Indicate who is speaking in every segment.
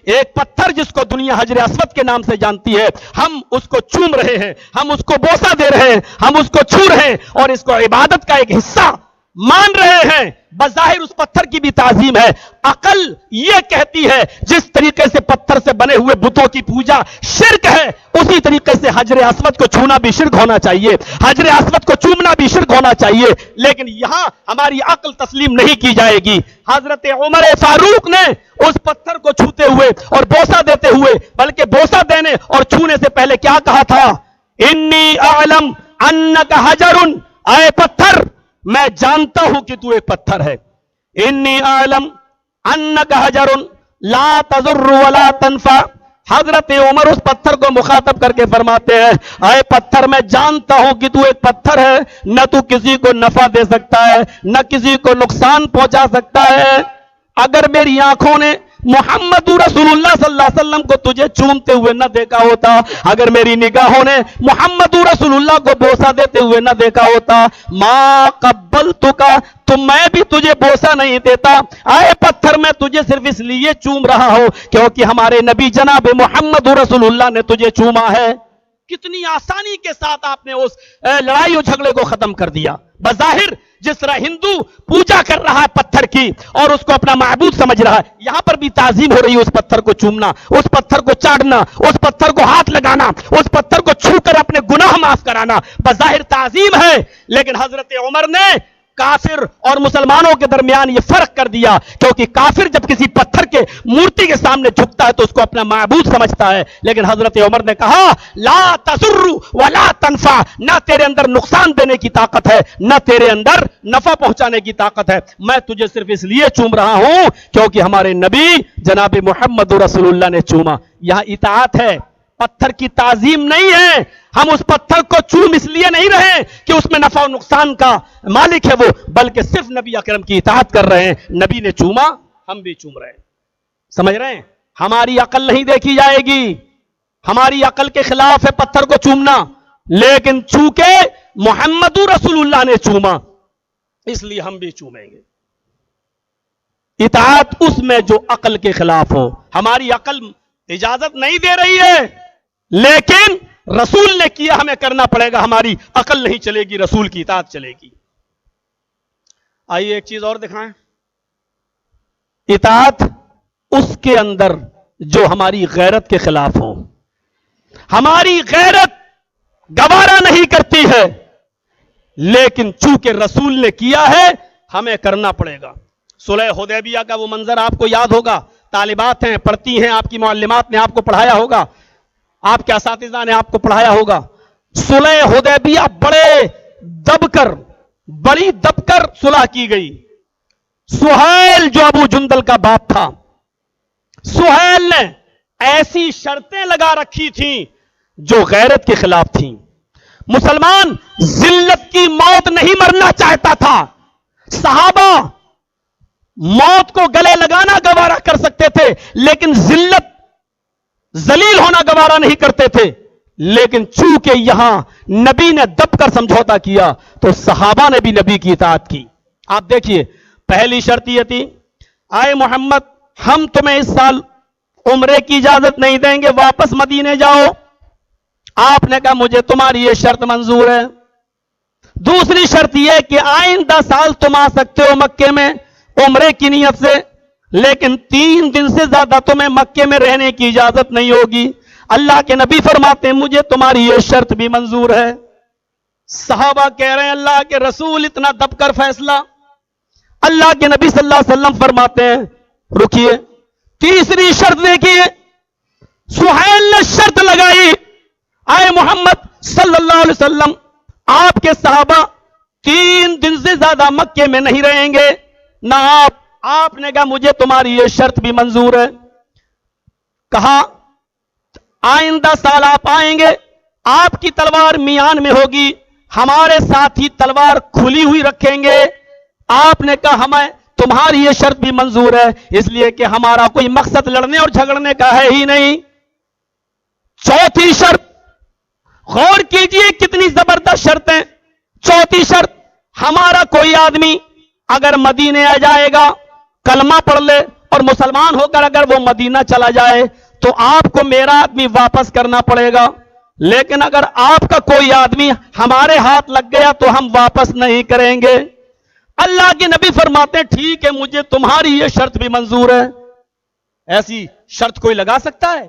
Speaker 1: ایک پتھر جس کو دنیا حجر اسود کے نام سے جانتی ہے، ہم اس کو چوم رہے ہیں، ہم اس کو بوسہ دے رہے ہیں، ہم اس کو چھو رہے ہیں اور اس کو عبادت کا ایک حصہ مان رہے ہیں۔ بظاہر اس پتھر کی بھی تعظیم ہے۔ عقل یہ کہتی ہے جس طریقے سے پتھر سے بنے ہوئے بتوں کی پوجا شرک ہے، اسی طریقے سے حجر اسود کو چھونا بھی شرک ہونا چاہیے، حجر اسود کو چومنا بھی شرک ہونا چاہیے، لیکن یہاں ہماری عقل تسلیم نہیں کی جائے گی۔ حضرت عمر فاروق نے اس پتھر کو چھوتے ہوئے اور بوسہ دیتے ہوئے، بلکہ بوسہ دینے اور چھونے سے پہلے کیا کہا تھا؟ انی اعلم انک حجر، اے پتھر میں جانتا ہوں کہ تو ایک پتھر ہے۔ انی اعلم انک حجر لا تضر ولا تنفع۔ حضرت عمر اس پتھر کو مخاطب کر کے فرماتے ہیں، اے پتھر میں جانتا ہوں کہ تو ایک پتھر ہے، نہ تو کسی کو نفع دے سکتا ہے نہ کسی کو نقصان پہنچا سکتا ہے۔ اگر میری آنکھوں نے محمد رسول اللہ صلی اللہ علیہ وسلم کو تجھے چومتے ہوئے نہ دیکھا ہوتا، اگر میری نگاہوں نے محمد رسول اللہ کو بوسہ دیتے ہوئے نہ دیکھا ہوتا، ما قبلتک، تو میں بھی تجھے بوسہ نہیں دیتا۔ اے پتھر میں تجھے صرف اس لیے چوم رہا ہوں کیونکہ ہمارے نبی جناب محمد رسول اللہ نے تجھے چوما ہے۔ کتنی آسانی کے ساتھ آپ نے اس لڑائی و جھگڑے کو ختم کر دیا۔ بظاہر جس طرح ہندو پوجا کر رہا ہے پتھر کی اور اس کو اپنا معبود سمجھ رہا ہے، یہاں پر بھی تعظیم ہو رہی ہے اس پتھر کو چومنا، اس پتھر کو چاٹنا، اس پتھر کو ہاتھ لگانا، اس پتھر کو چھو کر اپنے گناہ معاف کرانا بظاہر تعظیم ہے، لیکن حضرت عمر نے کافر اور مسلمانوں کے درمیان یہ فرق کر دیا، کیونکہ کافر جب کسی پتھر کے مورتی کے سامنے جھکتا ہے تو اس کو اپنا معبود سمجھتا ہے، لیکن حضرت عمر نے کہا لا تضر ولا تنفع، نہ تیرے اندر نقصان دینے کی طاقت ہے نہ تیرے اندر نفع پہنچانے کی طاقت ہے، میں تجھے صرف اس لیے چوم رہا ہوں کیونکہ ہمارے نبی جناب محمد رسول اللہ نے چوما۔ یہاں اطاعت ہے، پتھر کی تعظیم نہیں ہے۔ ہم اس پتھر کو چوم اس لیے نہیں رہے کہ اس میں نفع و نقصان کا مالک ہے وہ، بلکہ صرف نبی اکرم کی اطاعت کر رہے ہیں۔ نبی نے چوما، ہم بھی چوم رہے ہیں۔ سمجھ رہے ہیں؟ ہماری عقل نہیں دیکھی جائے گی، ہماری عقل کے خلاف ہے پتھر کو چومنا، لیکن چونکہ محمد رسول اللہ نے چوما اس لیے ہم بھی چومیں گے۔ اطاعت اس میں جو عقل کے خلاف ہو، ہماری عقل اجازت نہیں دے رہی ہے لیکن رسول نے کیا، ہمیں کرنا پڑے گا، ہماری عقل نہیں چلے گی، رسول کی اطاعت چلے گی۔ آئیے ایک چیز اور دکھائیں، اطاعت اس کے اندر جو ہماری غیرت کے خلاف ہو، ہماری غیرت گوارا نہیں کرتی ہے لیکن چونکہ رسول نے کیا ہے ہمیں کرنا پڑے گا۔ صلح حدیبیہ کا وہ منظر آپ کو یاد ہوگا، طالبات ہیں، پڑھتی ہیں، آپ کی معلمات نے آپ کو پڑھایا ہوگا، آپ کے اساتذہ نے آپ کو پڑھایا ہوگا۔ صلح حدیبیہ بڑی دب کر صلح کی گئی۔ سہیل جو ابو جندل کا باپ تھا، سہیل نے ایسی شرطیں لگا رکھی تھیں جو غیرت کے خلاف تھیں۔ مسلمان ذلت کی موت نہیں مرنا چاہتا تھا۔ صحابہ موت کو گلے لگانا گوارا کر سکتے تھے لیکن ذلیل ہونا گوارا نہیں کرتے تھے، لیکن چونکہ یہاں نبی نے دب کر سمجھوتا کیا تو صحابہ نے بھی نبی کی اطاعت کی۔ آپ دیکھیے، پہلی شرط یہ تھی، آئے محمد ہم تمہیں اس سال عمرے کی اجازت نہیں دیں گے، واپس مدینے جاؤ۔ آپ نے کہا مجھے تمہاری یہ شرط منظور ہے۔ دوسری شرط یہ کہ آئندہ سال تم آ سکتے ہو مکے میں عمرے کی نیت سے، لیکن 3 دن سے زیادہ تمہیں مکے میں رہنے کی اجازت نہیں ہوگی۔ اللہ کے نبی فرماتے ہیں مجھے تمہاری یہ شرط بھی منظور ہے۔ صحابہ کہہ رہے ہیں اللہ کے رسول اتنا دب کر فیصلہ؟ اللہ کے نبی صلی اللہ علیہ وسلم فرماتے ہیں رکیے، تیسری شرط دیکھیے، سہیل نے شرط لگائی، آئے محمد صلی اللہ علیہ وسلم آپ کے صحابہ 3 دن سے زیادہ مکے میں نہیں رہیں گے، نہ آپ نے کہا مجھے تمہاری یہ شرط بھی منظور ہے۔ کہا آئندہ سال آپ آئیں گے، آپ کی تلوار میان میں ہوگی، ہمارے ساتھی تلوار کھلی ہوئی رکھیں گے۔ آپ نے کہا ہمیں تمہاری یہ شرط بھی منظور ہے، اس لیے کہ ہمارا کوئی مقصد لڑنے اور جھگڑنے کا ہے ہی نہیں۔ چوتھی شرط، غور کیجئے کتنی زبردست شرطیں۔ چوتھی شرط، ہمارا کوئی آدمی اگر مدینے آ جائے گا، کلمہ پڑھ لے اور مسلمان ہو کر اگر وہ مدینہ چلا جائے تو آپ کو میرا آدمی واپس کرنا پڑے گا، لیکن اگر آپ کا کوئی آدمی ہمارے ہاتھ لگ گیا تو ہم واپس نہیں کریں گے۔ اللہ کے نبی فرماتے ہیں ٹھیک ہے، مجھے تمہاری یہ شرط بھی منظور ہے۔ ایسی شرط کوئی لگا سکتا ہے؟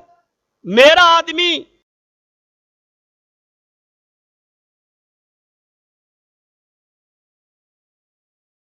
Speaker 1: میرا آدمی